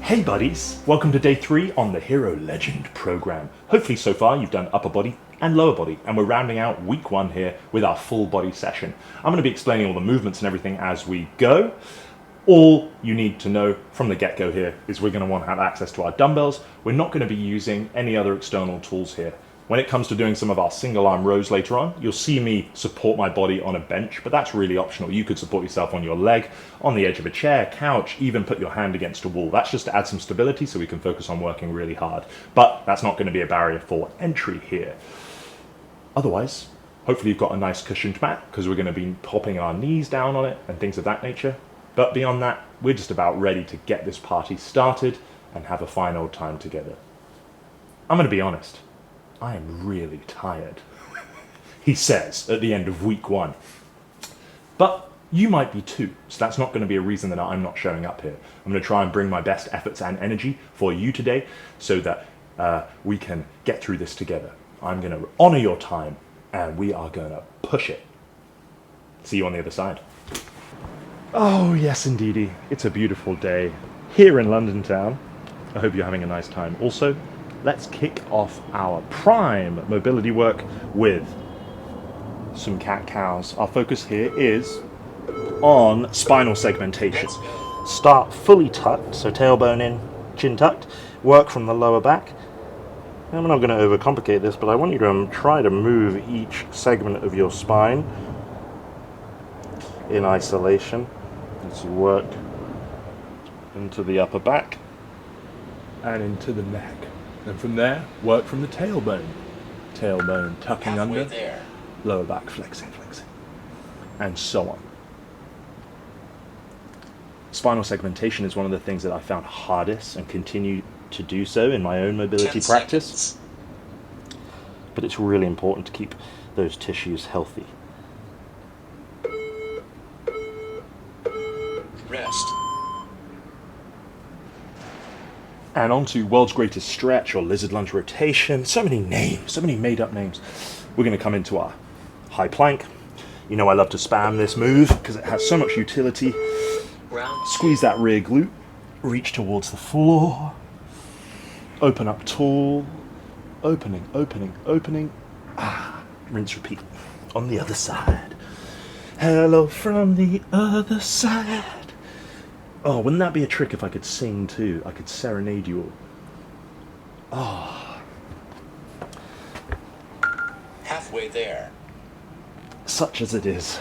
Hey buddies, welcome to day 3 on the Hero Legend program. Hopefully so far you've done upper body and lower body, and we're rounding out week 1 here with our full body session. I'm going to be explaining all the movements and everything as we go. All you need to know from the get-go here is we're going to want to have access to our dumbbells. We're not going to be using any other external tools here. When it comes to doing some of our single arm rows later on, you'll see me support my body on a bench, but that's really optional. You could support yourself on your leg, on the edge of a chair, couch, even put your hand against a wall. That's just to add some stability so we can focus on working really hard. But that's not going to be a barrier for entry here. Otherwise, hopefully you've got a nice cushioned mat because we're going to be popping our knees down on it and things of that nature. But beyond that, we're just about ready to get this party started and have a fine old time together. I'm going to be honest. I am really tired, he says at the end of week 1. But you might be too, so that's not going to be a reason that I'm not showing up here. I'm going to try and bring my best efforts and energy for you today so that we can get through this together. I'm going to honor your time and we are going to push it. See you on the other side. Oh yes indeedy, it's a beautiful day here in London town. I hope you're having a nice time. Also, let's kick off our prime mobility work with some cat-cows. Our focus here is on spinal segmentation. Start fully tucked, so tailbone in, chin tucked. Work from the lower back. I'm not going to overcomplicate this, but I want you to try to move each segment of your spine in isolation as you work into the upper back and into the neck. And from there, work from the tailbone. Tailbone tucking halfway under, there. Lower back flexing, and so on. Spinal segmentation is one of the things that I found hardest and continue to do so in my own mobility practice. But it's really important to keep those tissues healthy. Rest. And on to world's greatest stretch or lizard lunge rotation. So many names, so many made up names. We're going to come into our high plank. You know I love to spam this move because it has so much utility. Squeeze that rear glute. Reach towards the floor. Open up tall. Opening, opening, opening. Rinse, repeat. On the other side. Hello from the other side. Oh, wouldn't that be a trick if I could sing too? I could serenade you all. Oh. Halfway there. Such as it is,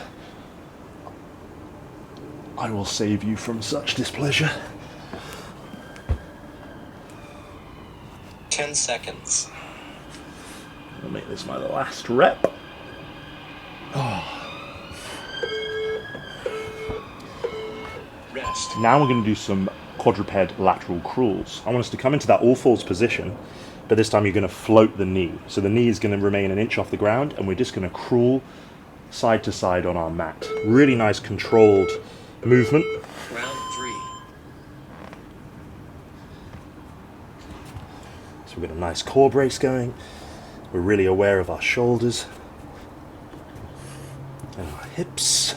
I will save you from such displeasure. 10 seconds. I'll make this my last rep. Oh. Now we're going to do some quadruped lateral crawls. I want us to come into that all fours position, but this time you're going to float the knee. So the knee is going to remain an inch off the ground, and we're just going to crawl side to side on our mat. Really nice controlled movement. Round 3. So we've got a nice core brace going. We're really aware of our shoulders and our hips.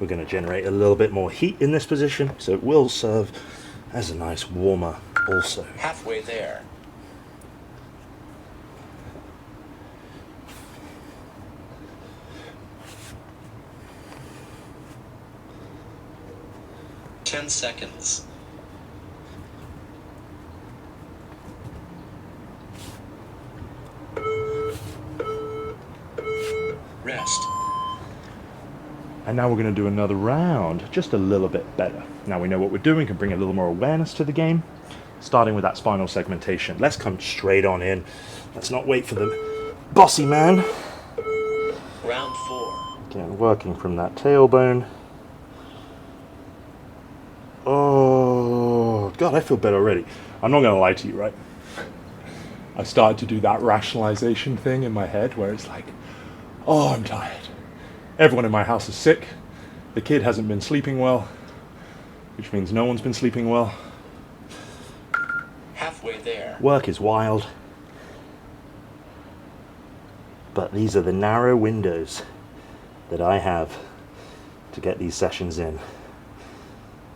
We're going to generate a little bit more heat in this position, so it will serve as a nice warmer also. Halfway there. Ten seconds. Rest. And now we're going to do another round, just a little bit better. Now we know what we're doing, can bring a little more awareness to the game, starting with that spinal segmentation. Let's come straight on in. Let's not wait for the bossy man. Round 4. Again, working from that tailbone. Oh, God, I feel better already. I'm not going to lie to you, right? I started to do that rationalization thing in my head where it's like, oh, I'm tired. Everyone in my house is sick. The kid hasn't been sleeping well, which means no one's been sleeping well. Halfway there. Work is wild. But these are the narrow windows that I have to get these sessions in.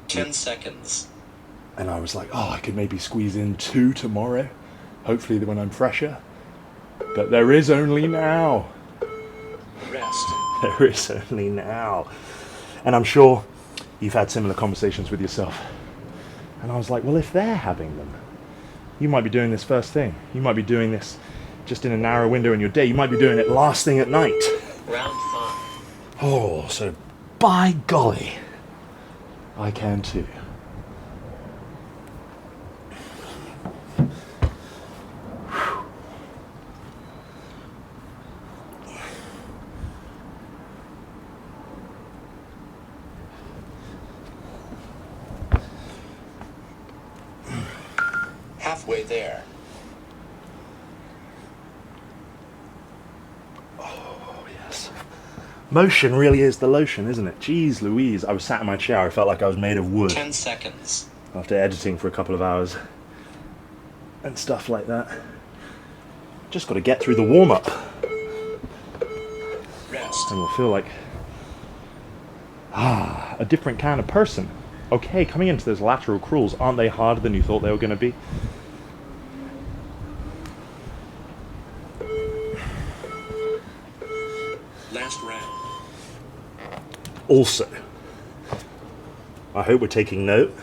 10 seconds. And I was like, oh, I could maybe squeeze in 2 tomorrow, hopefully when I'm fresher. But there is only now. Rest. There is only now. And I'm sure you've had similar conversations with yourself. And I was like, well, if they're having them, you might be doing this first thing. You might be doing this just in a narrow window in your day. You might be doing it last thing at night. Round 5. Oh, so by golly, I can too. Halfway there. Oh, yes. Motion really is the lotion, isn't it? Jeez Louise, I was sat in my chair, I felt like I was made of wood. 10 seconds. After editing for a couple of hours. And stuff like that. Just got to get through the warm-up. Rest. And we'll feel like, a different kind of person. Okay, coming into those lateral crawls, aren't they harder than you thought they were going to be? Last round. Also, I hope we're taking note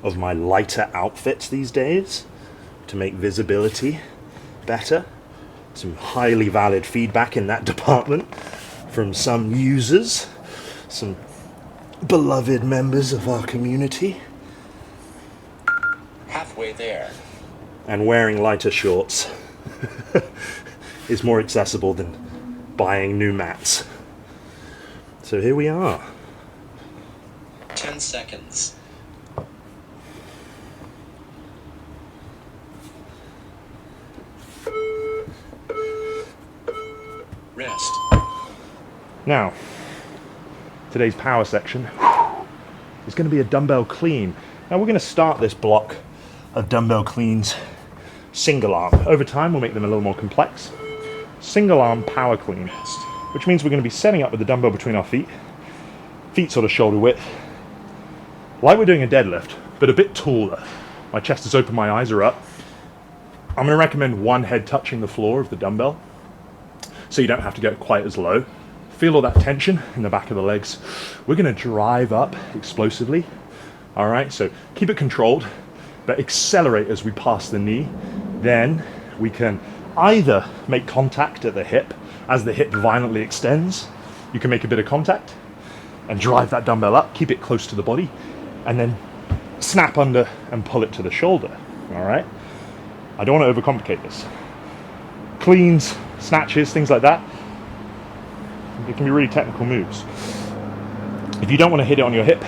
of my lighter outfits these days to make visibility better. Some highly valid feedback in that department from some users, some beloved members of our community. Halfway there. And wearing lighter shorts is more accessible than buying new mats. So here we are. 10 seconds. Rest. Now, today's power section is going to be a dumbbell clean. Now we're going to start this block of dumbbell cleans single arm. Over time we'll make them a little more complex. Single arm power clean, Rest. which means we're going to be setting up with the dumbbell between our feet, feet sort of shoulder width, like we're doing a deadlift, but a bit taller. My chest is open, my eyes are up. I'm going to recommend one head touching the floor of the dumbbell, so you don't have to get quite as low. Feel all that tension in the back of the legs. We're going to drive up explosively. All right, so keep it controlled, but accelerate as we pass the knee. Then we can either make contact at the hip as the hip violently extends. You can make a bit of contact and drive that dumbbell up, keep it close to the body, and then snap under and pull it to the shoulder. All right, I don't want to overcomplicate this. Cleans, snatches, things like that, it can be really technical moves. If you don't want to hit it on your hip,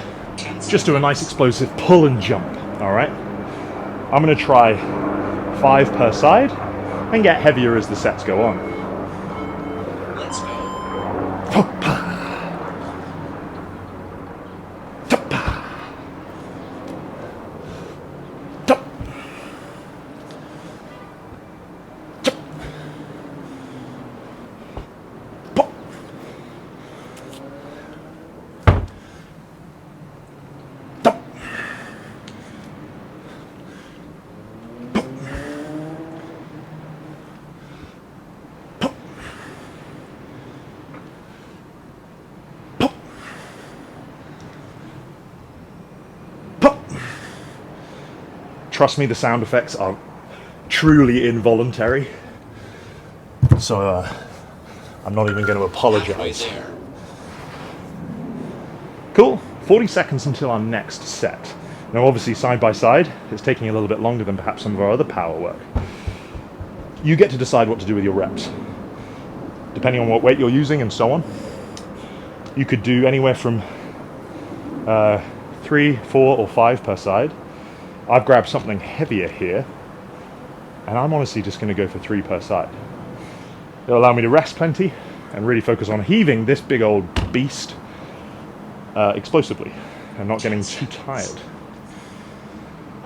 just do a nice explosive pull and jump. All right, I'm going to try 5 per side and get heavier as the sets go on. Let's go. Trust me, the sound effects are truly involuntary. So I'm not even going to apologize. Halfway there. Cool, 40 seconds until our next set. Now obviously side by side, it's taking a little bit longer than perhaps some of our other power work. You get to decide what to do with your reps, depending on what weight you're using and so on. You could do anywhere from 3, 4 or 5 per side. I've grabbed something heavier here, and I'm honestly just going to go for 3 per side. It'll allow me to rest plenty and really focus on heaving this big old beast explosively and not getting too tired.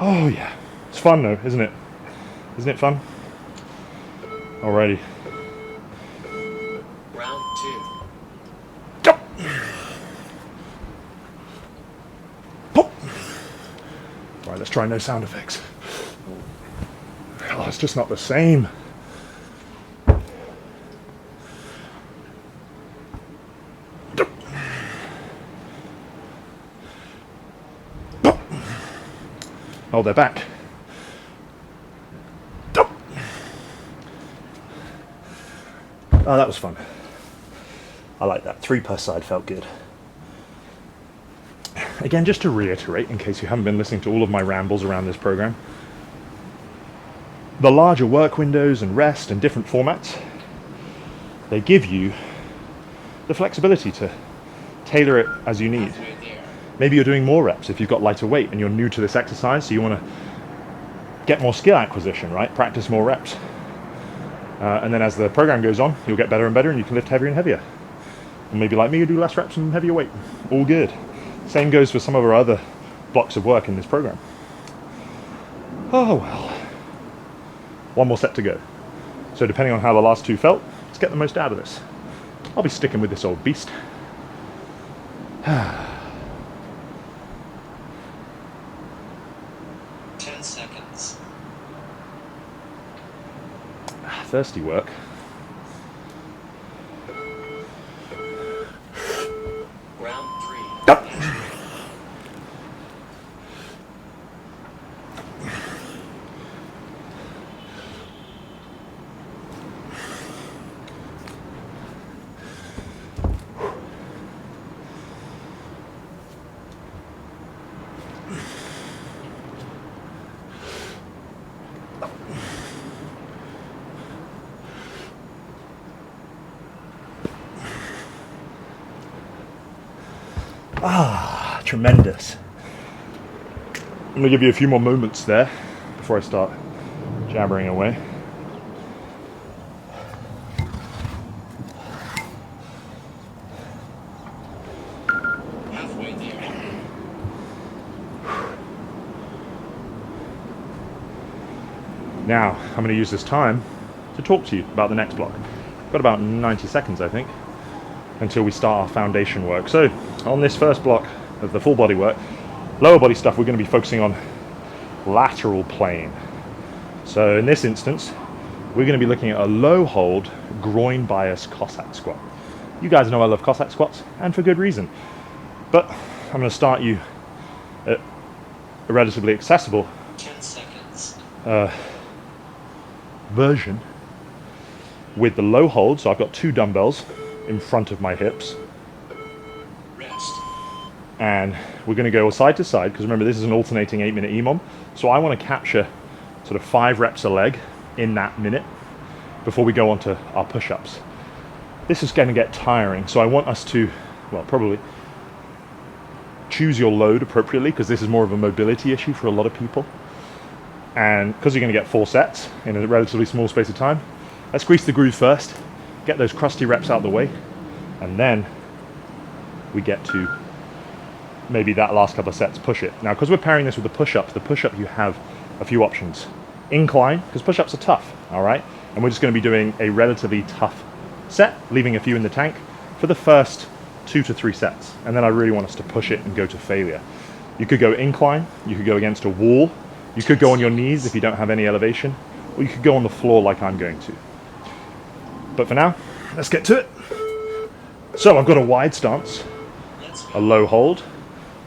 Oh yeah, it's fun though, isn't it? Isn't it fun? Alrighty. Round 2. Go. try no sound effects. Oh, it's just not the same. Oh, they're back. Oh, that was fun. I like that. 3 per side felt good. Again, just to reiterate, in case you haven't been listening to all of my rambles around this program, the larger work windows and rest and different formats, they give you the flexibility to tailor it as you need. Maybe you're doing more reps if you've got lighter weight and you're new to this exercise, so you want to get more skill acquisition, right? Practice more reps. And then as the program goes on, you'll get better and better and you can lift heavier and heavier. And maybe like me, you do less reps and heavier weight. All good. Same goes for some of our other blocks of work in this program. Oh well. 1 more set to go. So depending on how the last 2 felt, let's get the most out of this. I'll be sticking with this old beast. 10 seconds. Thirsty work. Round 3. Ah, tremendous. I'm going to give you a few more moments there before I start jabbering away. Halfway there. Now, I'm going to use this time to talk to you about the next block. I've got about 90 seconds, I think, until we start our foundation work. So, on this first block of the full body work, lower body stuff, we're going to be focusing on lateral plane. So in this instance, we're going to be looking at a low hold groin bias Cossack squat. You guys know I love Cossack squats, and for good reason. But I'm going to start you at a relatively accessible 10 seconds. version with the low hold. So I've got 2 dumbbells in front of my hips. Rest. And we're going to go side to side, because remember this is an alternating 8-minute EMOM, so I want to capture sort of 5 reps a leg in that minute before we go on to our push-ups. This is going to get tiring, so I want us to, well, probably choose your load appropriately, because this is more of a mobility issue for a lot of people. And because you're going to get 4 sets in a relatively small space of time, let's grease the groove first, get those crusty reps out of the way, and then we get to maybe that last couple of sets, push it. Now, because we're pairing this with the push-up you have a few options. Incline, because push-ups are tough, all right? And we're just going to be doing a relatively tough set, leaving a few in the tank for the first 2 to 3 sets. And then I really want us to push it and go to failure. You could go incline, you could go against a wall, you could go on your knees if you don't have any elevation, or you could go on the floor like I'm going to. But for now, let's get to it. So I've got a wide stance, a low hold,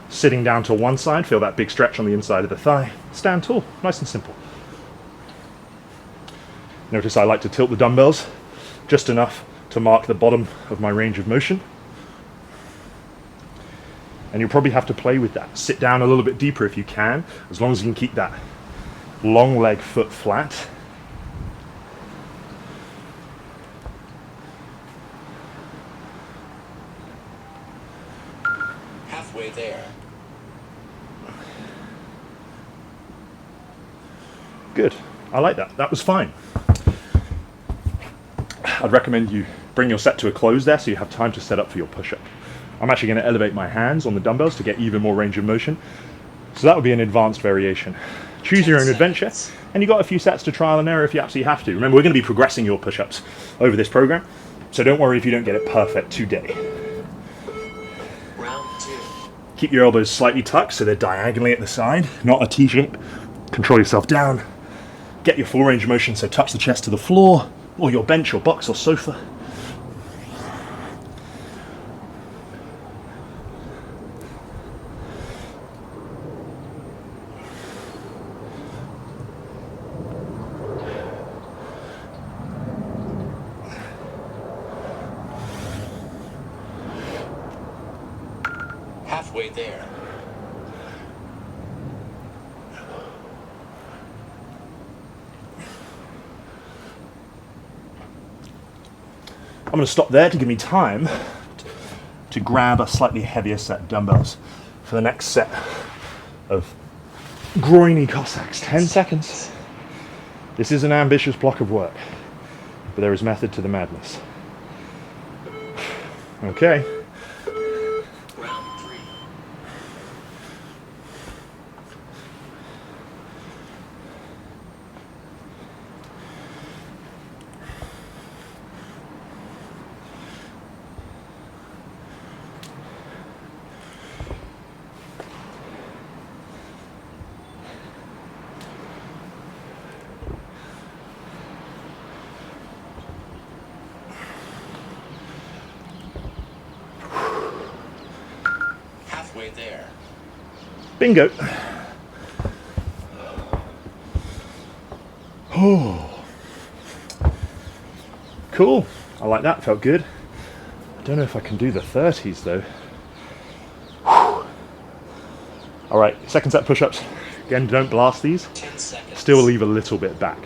sitting down to one side, feel that big stretch on the inside of the thigh, stand tall, nice and simple. Notice I like to tilt the dumbbells just enough to mark the bottom of my range of motion. And you'll probably have to play with that. Sit down a little bit deeper if you can, as long as you can keep that long leg foot flat. Halfway there. Good. I like that. That was fine. I'd recommend you bring your set to a close there so you have time to set up for your push-up. I'm actually going to elevate my hands on the dumbbells to get even more range of motion. So that would be an advanced variation. Choose your own adventure, and you've got a few sets to trial and error if you absolutely have to. Remember, we're going to be progressing your push-ups over this program, so don't worry if you don't get it perfect today. Round 2. Keep your elbows slightly tucked so they're diagonally at the side, not a T shape. Control yourself down. Get your full range of motion, so touch the chest to the floor, or your bench, or box, or sofa. Halfway there. I'm going to stop there to give me time to grab a slightly heavier set of dumbbells for the next set of groiny Cossacks. 10 seconds. This is an ambitious block of work, but there is method to the madness. Okay. Round 3. Halfway there. Bingo. Oh. Cool. I like that. Felt good. I don't know if I can do the 30s though. All right, second set of push-ups. Again, don't blast these. 10 seconds. Still leave a little bit back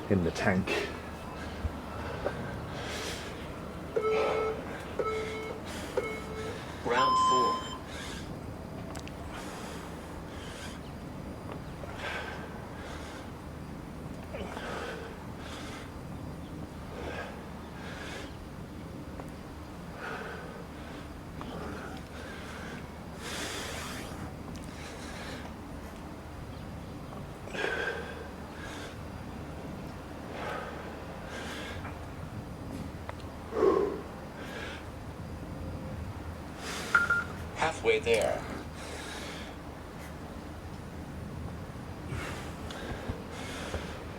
in the tank. Round 4. Halfway there.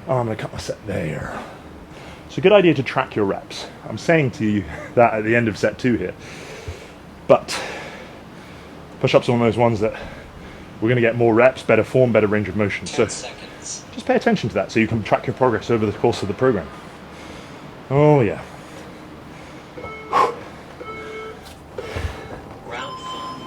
Oh, I'm going to cut my set there. It's a good idea to track your reps. I'm saying to you that at the end of set 2 here. But push-ups are one of those ones that we're going to get more reps, better form, better range of motion. 10 So seconds. just pay attention to that so you can track your progress over the course of the program. Oh yeah. Round 5.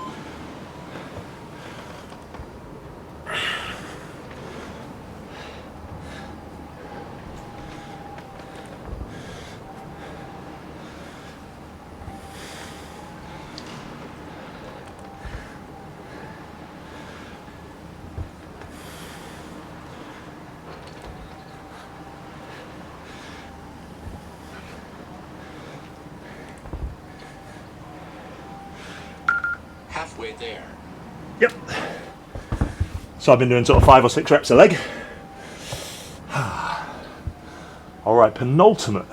Halfway there. Yep. So I've been doing sort of 5 or 6 reps a leg. All right, penultimate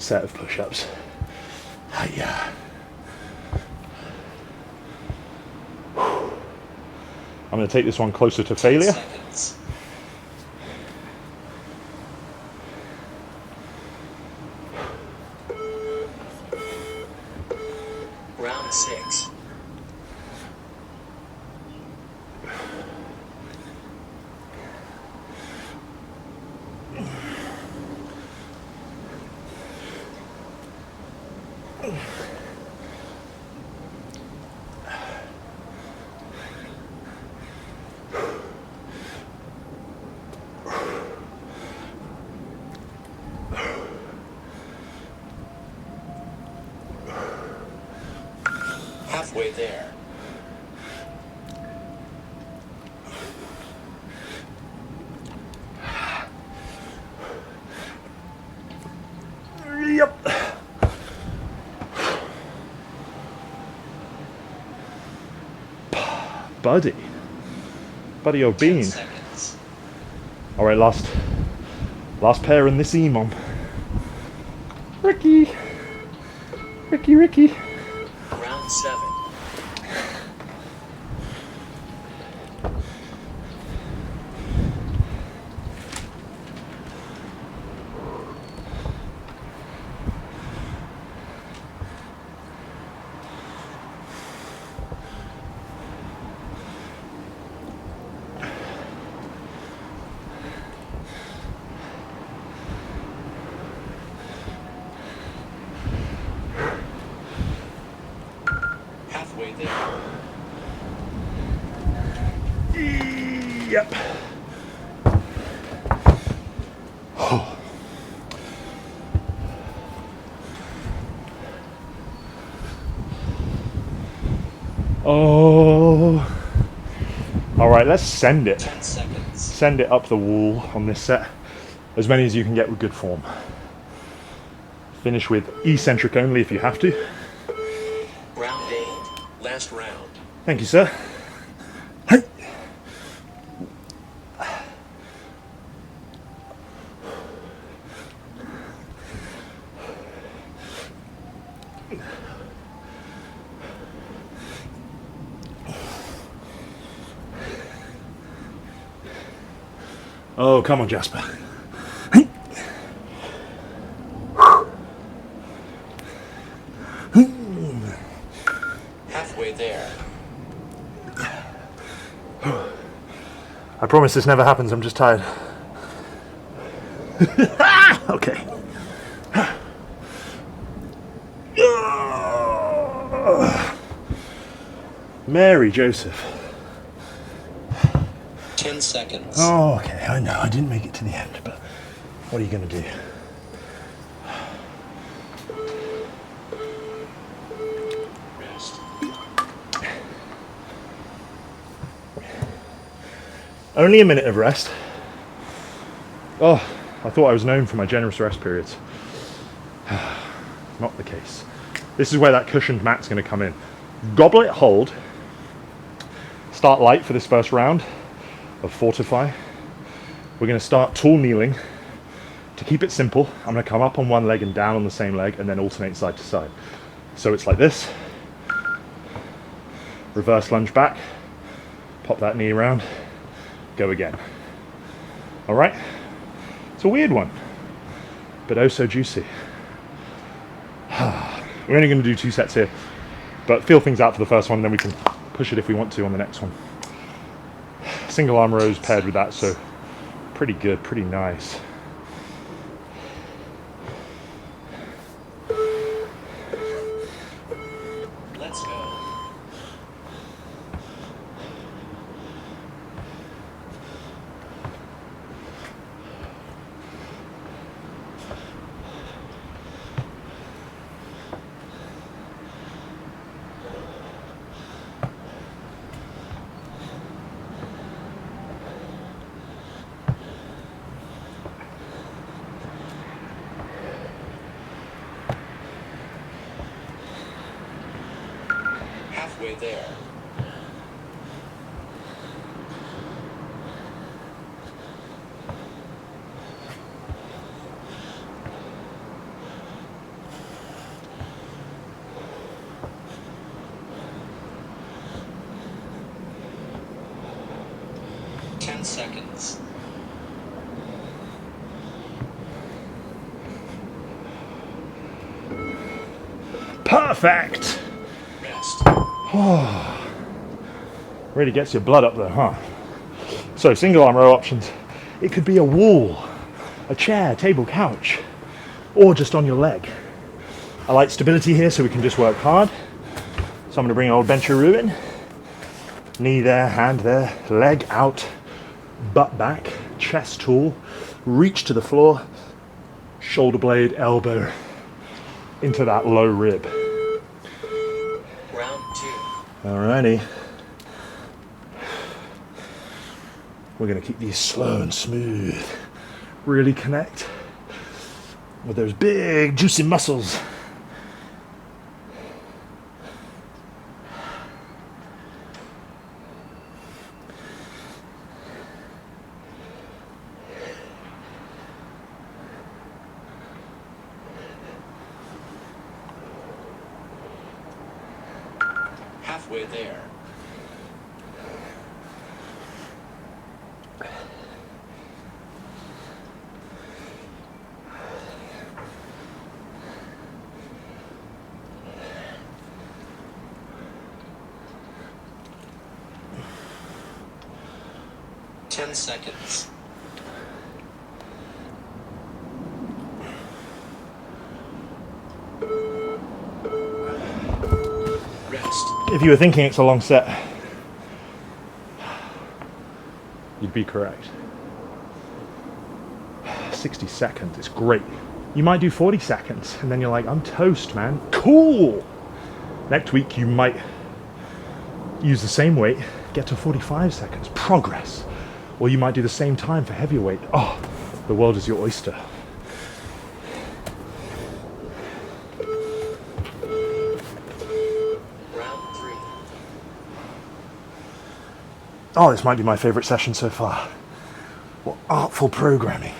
set of push-ups. Hiya. I'm going to take this one closer to 10 failure. seconds. Round 6. Halfway there. Yep. Buddy or 10 bean. seconds. All right, last pair in this EMOM. Ricky. Round 7. Yep. Oh. Oh. All right, let's send it. 10 seconds. Send it up the wall on this set. As many as you can get with good form. Finish with eccentric only if you have to. Round 8. Last round. Thank you, sir. Hey. Oh, come on, Jasper. Halfway there. I promise this never happens, I'm just tired. Okay. Mary Joseph. 10 seconds. Oh, okay, I know, I didn't make it to the end, but what are you going to do? Rest. Only a minute of rest. Oh, I thought I was known for my generous rest periods. Not the case. This is where that cushioned mat's going to come in. Goblet hold. Start light for this first round of Fortify. We're going to start tall kneeling. To keep it simple, I'm going to come up on one leg and down on the same leg and then alternate side to side. So it's like this. Reverse lunge back. Pop that knee around. Go again. All right? It's a weird one, but oh so juicy. We're only going to do 2 sets here, but feel things out for the first one, and then we can push it if we want to on the next one. Single arm rows paired with that, so pretty good, pretty nice. Let's go. Halfway there. Seconds. Perfect. Rest. Oh, really gets your blood up there, huh? So single arm row options. It could be a wall, a chair, table, couch, or just on your leg. I like stability here so we can just work hard. So I'm going to bring old bencheroo in. Knee there, hand there, leg out, butt back, chest tall, reach to the floor, shoulder blade, elbow into that low rib. Round 2. Alrighty. We're going to keep these slow and smooth. Really connect with those big juicy muscles. Halfway there. Ten seconds. Rest. If you were thinking it's a long set, you're be correct. 60 seconds, it's great. You might do 40 seconds and then you're like, I'm toast, man. Cool! Next week you might use the same weight, get to 45 seconds, progress. Or you might do the same time for heavier weight. Oh, the world is your oyster. Round 3. Oh, this might be my favorite session so far. What artful programming.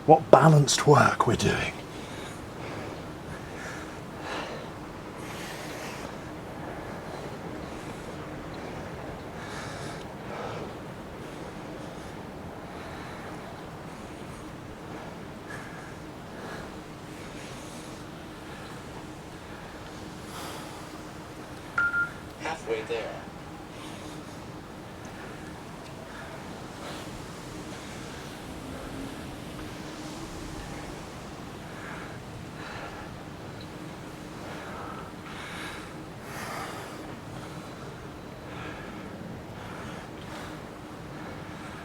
What balanced work we're doing. Halfway there.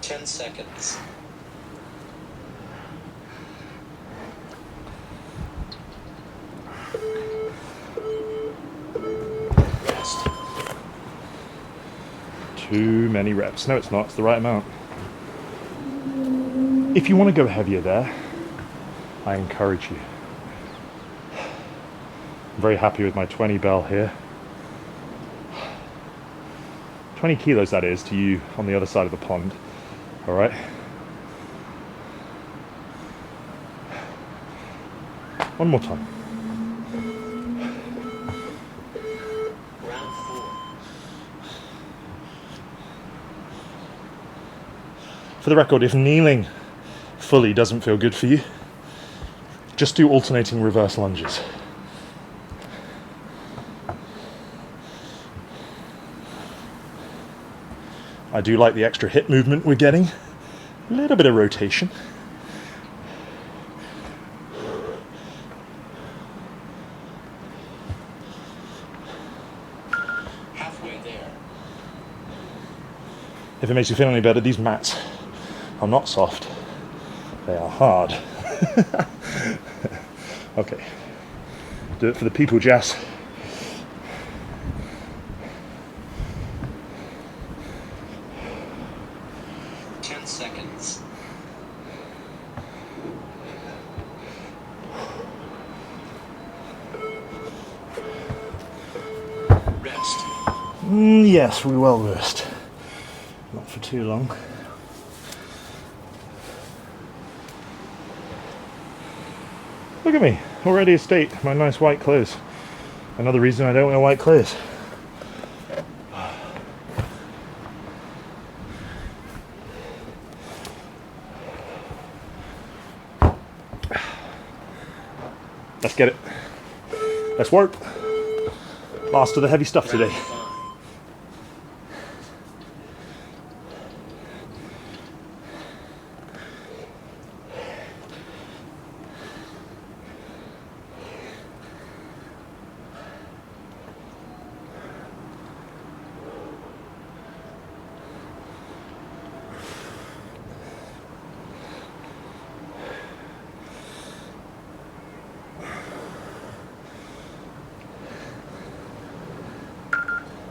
Ten seconds. Rest. Too many reps. No, it's not. It's the right amount. If you want to go heavier there, I encourage you. I'm very happy with my 20 bell here. 20 kilos, that is, to you on the other side of the pond. All right. One more time. Round 4. For the record, if kneeling fully doesn't feel good for you, just do alternating reverse lunges. I do like the extra hip movement we're getting. A little bit of rotation. Halfway there. If it makes you feel any better, these mats are not soft. They are hard. Okay. Do it for the people, Jess. Seconds. Rest. Yes, we will rest. Not for too long. Look at me, already a state, my nice white clothes. Another reason I don't wear white clothes. Let's get it. Let's work. Last of the heavy stuff today.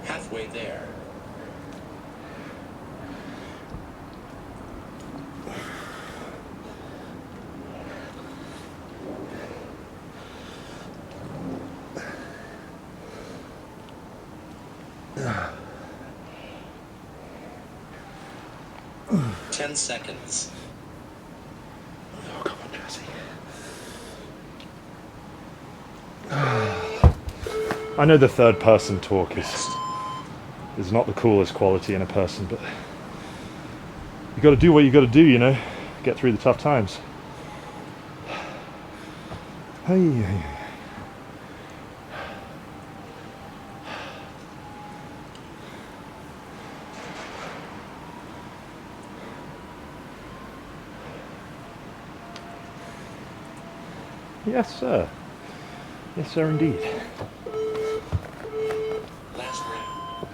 Halfway there. Ten seconds. Oh, come on, Jesse. I know the third person talk is not the coolest quality in a person, but you got to do what you got to do, you know, get through the tough times. Hey. Yes, sir. Yes, sir, indeed. Last round.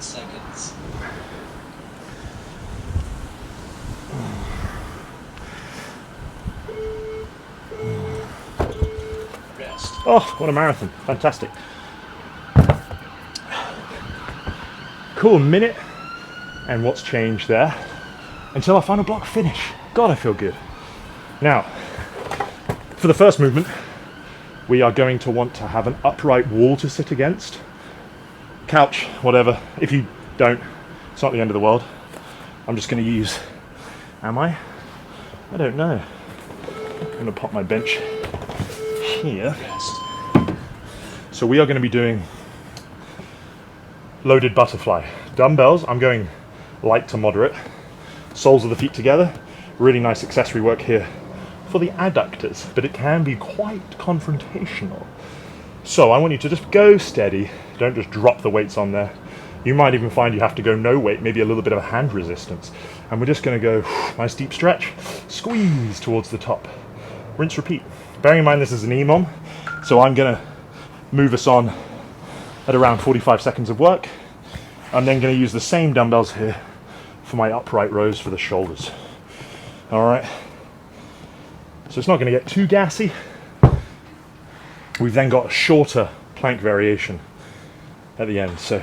10 seconds. Rest. Oh, what a marathon. Fantastic. Cool, minute. And what's changed there? Until our final block finish. God, I feel good. Now, for the first movement, we are going to want to have an upright wall to sit against. Couch, whatever. If you don't, it's not the end of the world. I'm just going to use... Am I? I don't know. I'm going to pop my bench here. Rest. So we are going to be doing loaded butterfly. Dumbbells, I'm going light to moderate. Soles of the feet together. Really nice accessory work here for the adductors, but it can be quite confrontational. So I want you to just go steady. Don't just drop the weights on there. You might even find you have to go no weight, maybe a little bit of a hand resistance. And we're just going to go nice deep stretch, squeeze towards the top. Rinse, repeat. Bearing in mind this is an EMOM, so I'm going to move us on at around 45 seconds of work. I'm then going to use the same dumbbells here for my upright rows for the shoulders. All right. So it's not going to get too gassy. We've then got a shorter plank variation at the end. So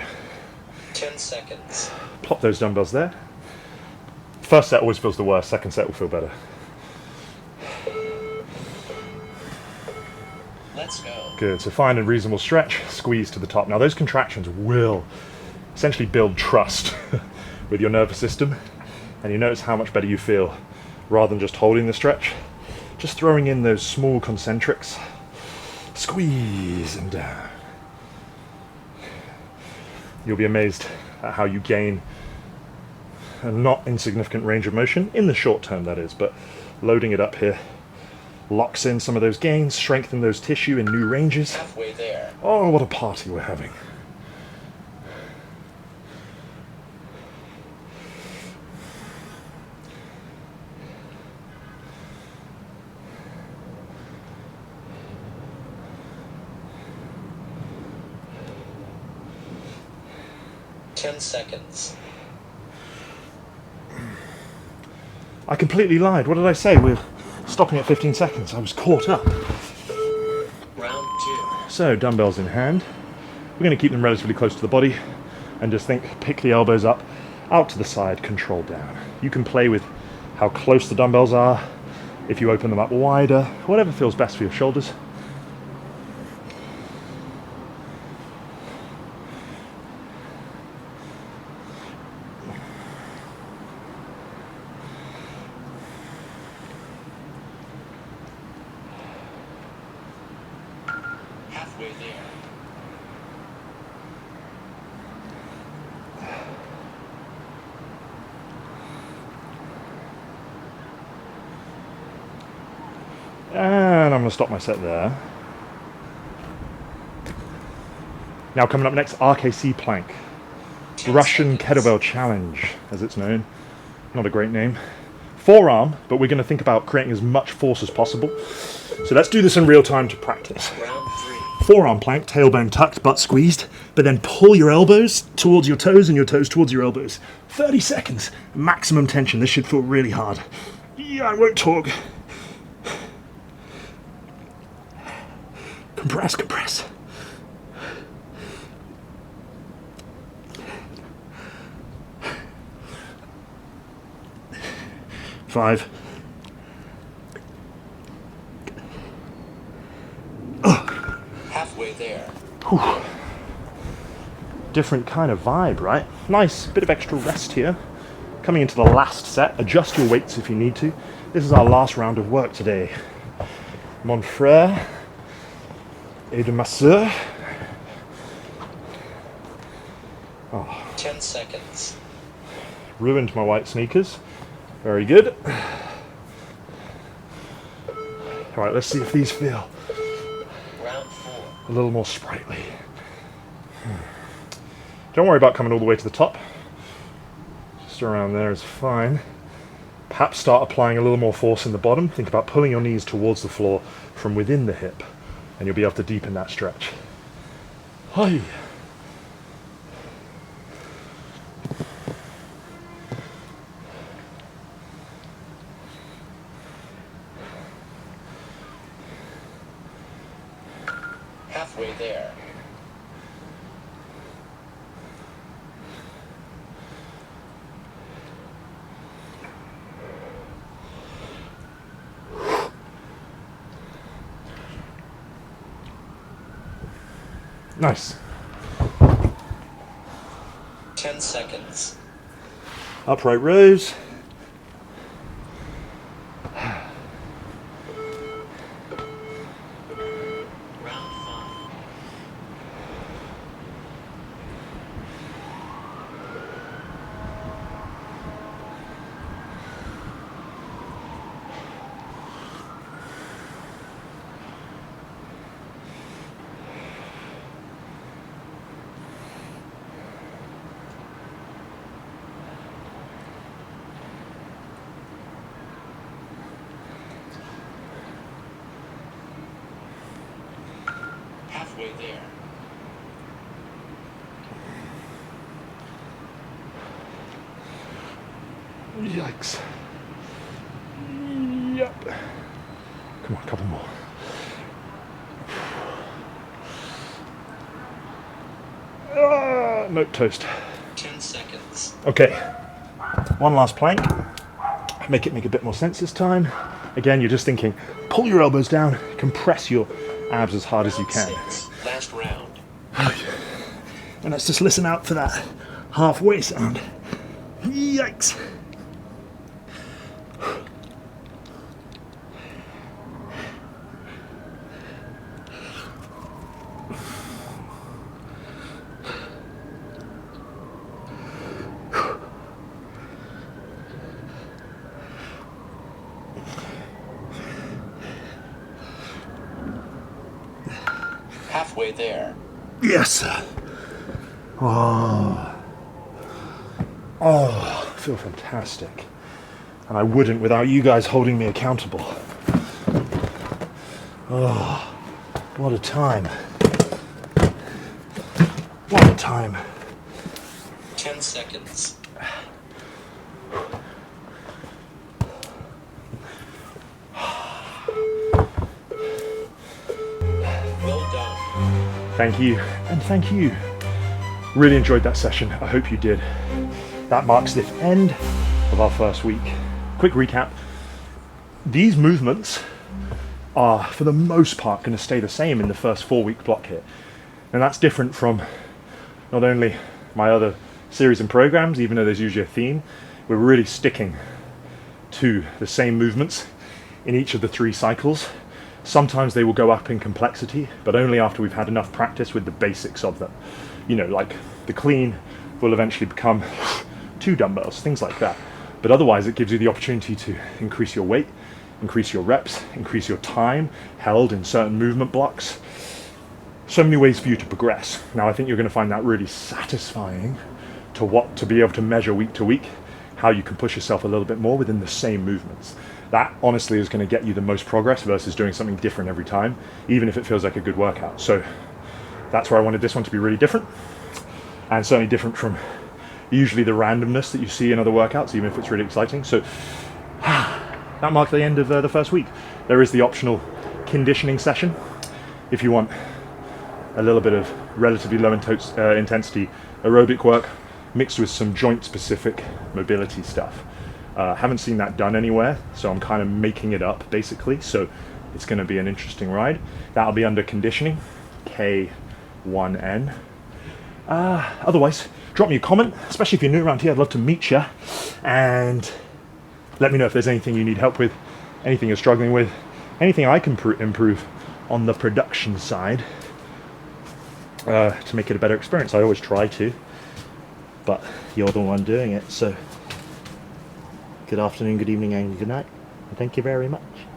10 seconds. plop those dumbbells there. First set always feels the worst. Second set will feel better. Let's go. Good. So find a reasonable stretch. Squeeze to the top. Now those contractions will essentially build trust with your nervous system, and you notice how much better you feel rather than just holding the stretch. Just throwing in those small concentrics. Squeeze and down. You'll be amazed at how you gain a not insignificant range of motion, in the short term that is, but loading it up here locks in some of those gains, strengthen those tissue in new ranges. Halfway there. Oh, what a party we're having. Ten seconds. I completely lied. What did I say? We're stopping at 15 seconds. I was caught up. Round 2. So, dumbbells in hand. We're going to keep them relatively close to the body and just think, pick the elbows up, out to the side, control down. You can play with how close the dumbbells are, if you open them up wider, whatever feels best for your shoulders. Halfway there. And I'm going to stop my set there. Now coming up next, RKC plank. 10 Russian seconds. kettlebell challenge, as it's known. Not a great name. Forearm, but we're going to think about creating as much force as possible. So let's do this in real time to practice. Round 3. Forearm plank, tailbone tucked, butt squeezed, but then pull your elbows towards your toes and your toes towards your elbows. 30 seconds, maximum tension. This should feel really hard. Yeah, I won't talk. Compress, compress. Five. Halfway there. Whew. Different kind of vibe, right? Nice bit of extra rest here. Coming into the last set, adjust your weights if you need to. This is our last round of work today. Mon frère et de ma sœur. 10 seconds. Ruined my white sneakers. Very good. All right, let's see if these feel Round 4. a little more sprightly. Don't worry about coming all the way to the top. Just around there is fine. Perhaps start applying a little more force in the bottom. Think about pulling your knees towards the floor from within the hip, and you'll be able to deepen that stretch. Hi. Halfway there. Nice. 10 seconds. Upright rows. Round 5. Halfway there. Yikes. Yep. Come on, a couple more. Nope, toast. 10 seconds. Okay, one last plank. Make it make a bit more sense this time. Again, you're just thinking, pull your elbows down, compress your abs as hard as you can. 6. Last round. And let's just listen out for that halfway sound. Yikes. Halfway there. Yes. Oh, I feel fantastic. And I wouldn't without you guys holding me accountable. Oh, what a time. What a time. 10 seconds. Well done. Thank you, and thank you. Really enjoyed that session. I hope you did. That marks the end of our first week. Quick recap. These movements are, for the most part, going to stay the same in the first 4-week block here. And that's different from not only my other series and programs, even though there's usually a theme, we're really sticking to the same movements in each of the 3 cycles. Sometimes they will go up in complexity, but only after we've had enough practice with the basics of them. You know, like the clean will eventually become 2 dumbbells, things like that. But otherwise, it gives you the opportunity to increase your weight, increase your reps, increase your time held in certain movement blocks. So many ways for you to progress. Now, I think you're going to find that really satisfying to be able to measure week to week how you can push yourself a little bit more within the same movements. That honestly is going to get you the most progress versus doing something different every time, even if it feels like a good workout. So that's where I wanted this one to be really different, and certainly different from usually the randomness that you see in other workouts, even if it's really exciting. So that marked the end of the first week. There is the optional conditioning session if you want a little bit of relatively low intensity aerobic work mixed with some joint specific mobility stuff. Haven't seen that done anywhere, so I'm kind of making it up basically. So it's going to be an interesting ride. That'll be under conditioning, K1N. Otherwise, drop me a comment, especially if you're new around here. I'd love to meet you, and let me know if there's anything you need help with, anything you're struggling with, anything I can improve on the production side to make it a better experience. I always try to, but you're the one doing it. So good afternoon, good evening, and good night. Thank you very much.